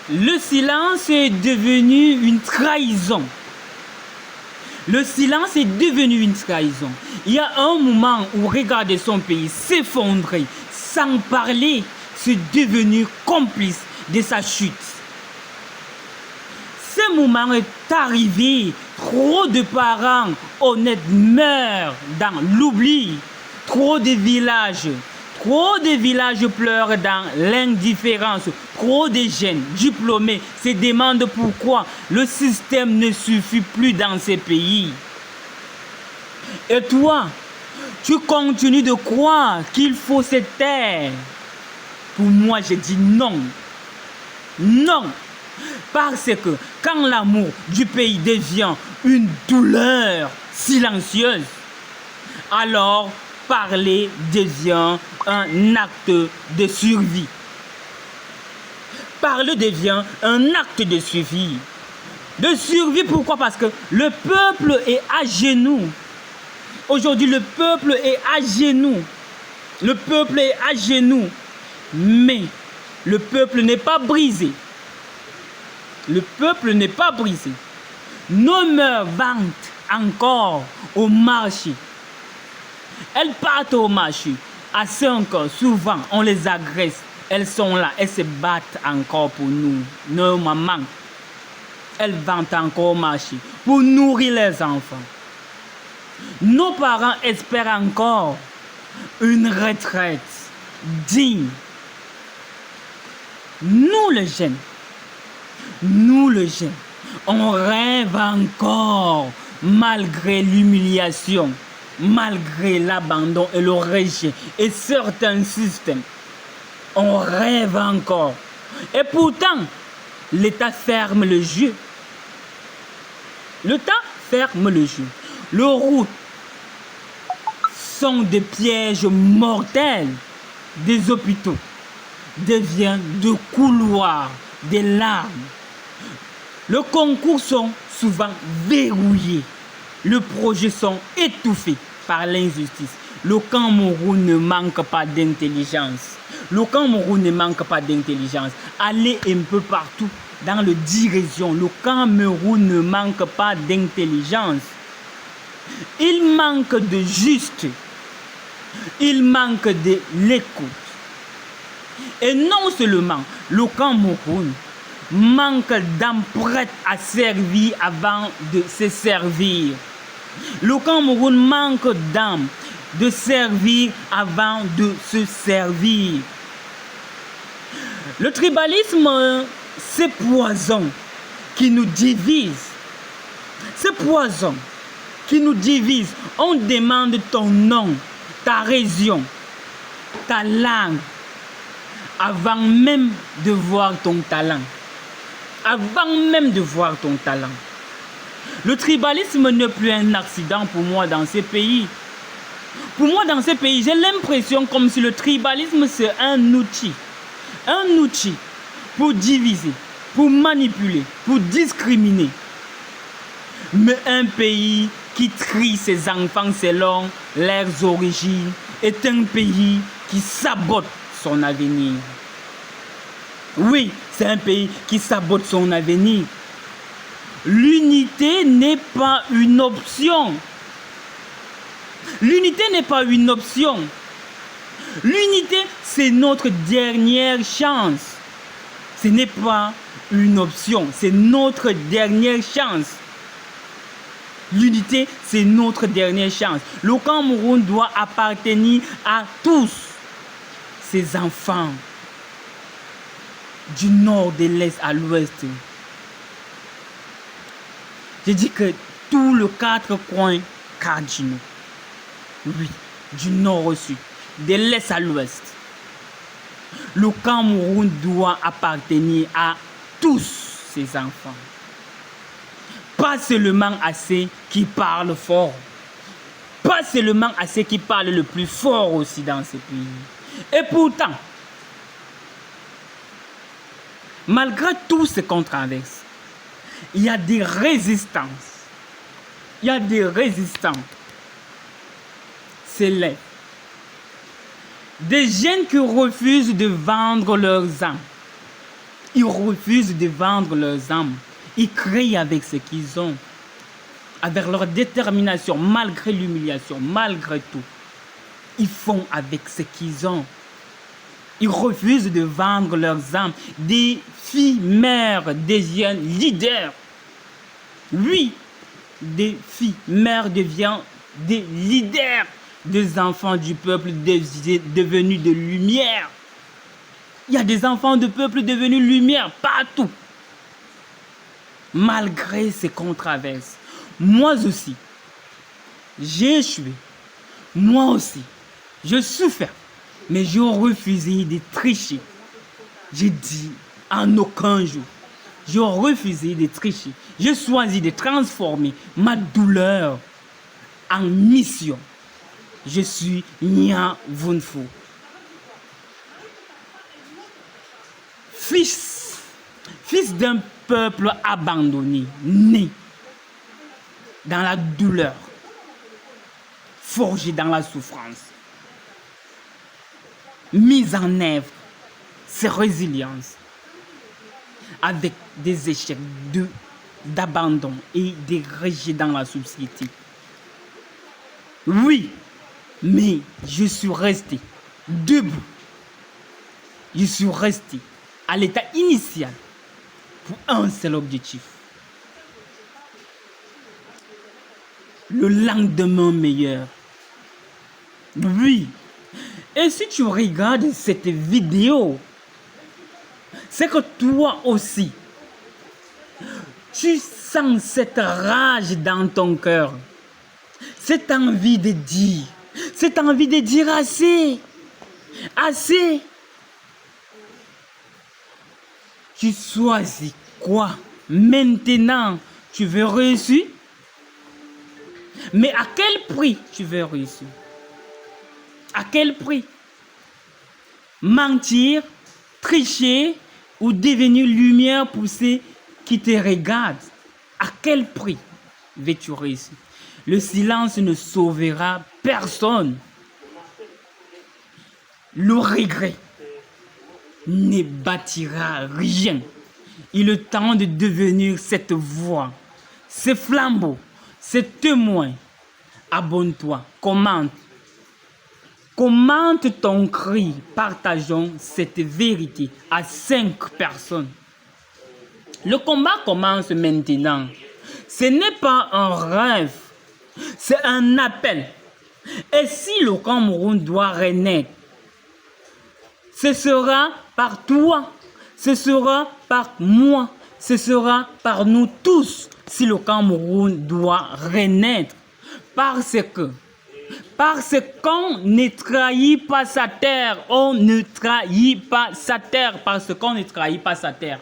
Le silence est devenu une trahison. Le silence est devenu une trahison. Il y a un moment où regarder son pays s'effondrer, sans parler, c'est devenu complice de sa chute. Ce moment est arrivé. Trop de parents honnêtes meurent dans l'oubli. Trop de villages pleurent dans l'indifférence. Trop de jeunes diplômés se demandent pourquoi le système ne suffit plus dans ces pays. Et toi, tu continues de croire qu'il faut se taire. Pour moi, je dis non. Non. Parce que quand l'amour du pays devient une douleur silencieuse, alors parler devient un acte de survie. Parler devient un acte de survie. De survie, pourquoi? Parce que le peuple est à genoux. Aujourd'hui, le peuple est à genoux. Le peuple est à genoux. Mais le peuple n'est pas brisé. Le peuple n'est pas brisé. Nos mères vantent encore au marché. Elles partent au marché à 5 heures. Souvent, on les agresse. Elles sont là. Elles se battent encore pour nous. Nos mamans. Elles vantent encore au marché pour nourrir les enfants. Nos parents espèrent encore une retraite digne. Nous les jeunes, on rêve encore malgré l'humiliation, malgré l'abandon et le rejet et certains systèmes. On rêve encore. Et pourtant, l'État ferme le jeu. L'État ferme le jeu. Les routes sont des pièges mortels. Des hôpitaux deviennent des couloirs, des larmes. Les concours sont souvent verrouillés. Les projets sont étouffés par l'injustice. Le Cameroun ne manque pas d'intelligence. Le Cameroun ne manque pas d'intelligence. Allez un peu partout dans les directions. Le Cameroun ne manque pas d'intelligence. Il manque de juste. Il manque de l'écoute. Et non seulement le Cameroun manque d'âme prête à servir avant de se servir. Le Cameroun manque d'âme de servir avant de se servir. Le tribalisme, c'est poison qui nous divise. C'est poison qui nous divise. On demande ton nom, ta région, ta langue, avant même de voir ton talent. Avant même de voir ton talent. Le tribalisme n'est plus un accident pour moi dans ces pays. Pour moi, dans ces pays, j'ai l'impression comme si le tribalisme, c'est un outil. Un outil pour diviser, pour manipuler, pour discriminer. Mais un pays qui trie ses enfants selon leurs origines est un pays qui sabote son avenir. Oui, c'est un pays qui sabote son avenir. L'unité n'est pas une option. L'unité n'est pas une option. L'unité, c'est notre dernière chance. Ce n'est pas une option, c'est notre dernière chance. L'unité, c'est notre dernière chance. Le Cameroun doit appartenir à tous ses enfants, du nord, de l'est à l'ouest. Je dis que tous les 4 coins cardinaux, oui, du nord au sud, de l'est à l'ouest, le Cameroun doit appartenir à tous ses enfants. Pas seulement à ceux qui parlent fort, pas seulement à ceux qui parlent le plus fort aussi dans ce pays. Et pourtant, malgré tout ce qu'on traverse, il y a des résistances. Il y a des résistants. C'est laid. Des jeunes qui refusent de vendre leurs âmes. Ils refusent de vendre leurs âmes. Ils créent avec ce qu'ils ont, avec leur détermination, malgré l'humiliation, malgré tout. Ils font avec ce qu'ils ont. Ils refusent de vendre leurs âmes. Des filles mères deviennent leaders. Oui, des filles mères deviennent des leaders, des enfants du peuple devenus de lumière. Il y a des enfants du peuple devenus lumière partout. Malgré ces controverses, moi aussi, j'ai échoué. Moi aussi, je souffert. Mais j'ai refusé de tricher. J'ai dit en aucun jour. J'ai refusé de tricher. J'ai choisi de transformer ma douleur en mission. Je suis Nya Vunfu. Fils d'un peuple abandonné, né dans la douleur, forgé dans la souffrance, mis en œuvre ses résiliences avec des échecs d'abandon et des rejets dans la société. Oui, mais je suis resté debout. Je suis resté à l'état initial pour un seul objectif. Le lendemain meilleur. Oui. Et si tu regardes cette vidéo, c'est que toi aussi, tu sens cette rage dans ton cœur. Cette envie de dire assez. Assez. Tu choisis quoi? Maintenant, tu veux réussir? Mais à quel prix tu veux réussir? À quel prix? Mentir, tricher ou devenir lumière pour ceux qui te regardent? À quel prix veux-tu réussir? Le silence ne sauvera personne. Le regret ne bâtira rien. Il est temps de devenir cette voix, ce flambeau, ce témoin. Abonne-toi, commente. Commente ton cri, partageons cette vérité à 5 personnes. Le combat commence maintenant. Ce n'est pas un rêve, c'est un appel. Et si le Cameroun doit renaître, ce sera par toi, ce sera par moi, ce sera par nous tous si le Cameroun doit renaître. Parce qu'on ne trahit pas sa terre, on ne trahit pas sa terre, parce qu'on ne trahit pas sa terre.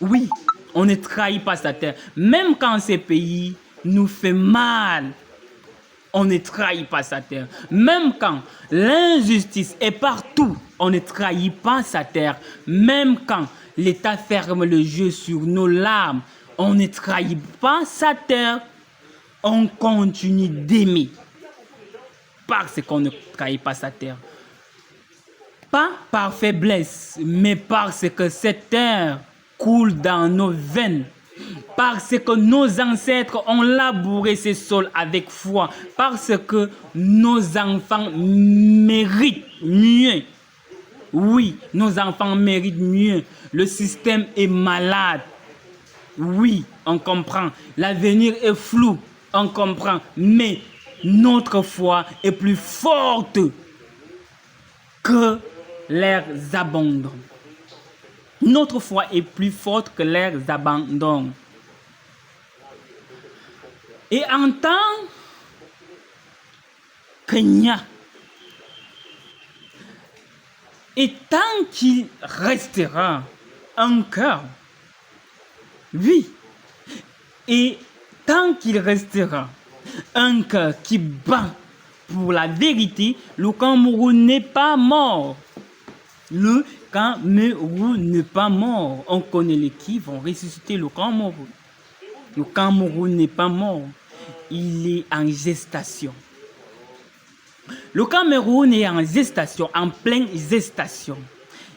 Oui, on ne trahit pas sa terre. Même quand ces pays nous fait mal, on ne trahit pas sa terre. Même quand l'injustice est partout, on ne trahit pas sa terre. Même quand l'État ferme le jeu sur nos larmes, on ne trahit pas sa terre. On continue d'aimer parce qu'on ne trahit pas sa terre. Pas par faiblesse, mais parce que cette terre coule dans nos veines. Parce que nos ancêtres ont labouré ces sols avec foi. Parce que nos enfants méritent mieux. Oui, nos enfants méritent mieux. Le système est malade. Oui, on comprend. L'avenir est flou. On comprend. Mais notre foi est plus forte que leurs abandons. Notre foi est plus forte que leurs abandons. Et en tant que Nya, et tant qu'il restera un cœur, oui, et tant qu'il restera un cœur qui bat pour la vérité, le Cameroun n'est pas mort. Le Cameroun n'est pas mort. On connaît les qui vont ressusciter le Cameroun. Le Cameroun n'est pas mort. Il est en gestation. Le Cameroun est en gestation, en pleine gestation.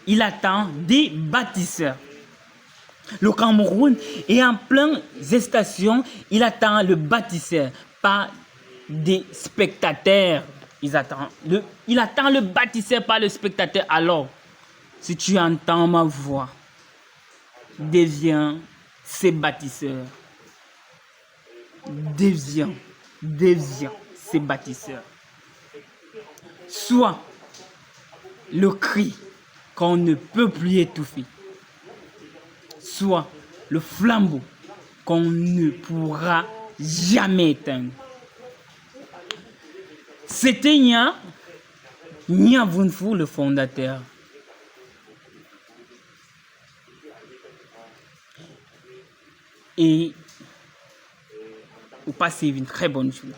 Il attend des bâtisseurs. Le Cameroun est en pleine gestation. Il attend le bâtisseur, pas des spectateurs. Il attend le bâtisseur, pas le spectateur. Alors, si tu entends ma voix, deviens ces bâtisseurs. Deviens ces bâtisseurs. Sois le cri qu'on ne peut plus étouffer. Soit le flambeau qu'on ne pourra jamais éteindre. C'était Nya Vun Phu, le fondateur. Et vous passez une très bonne journée.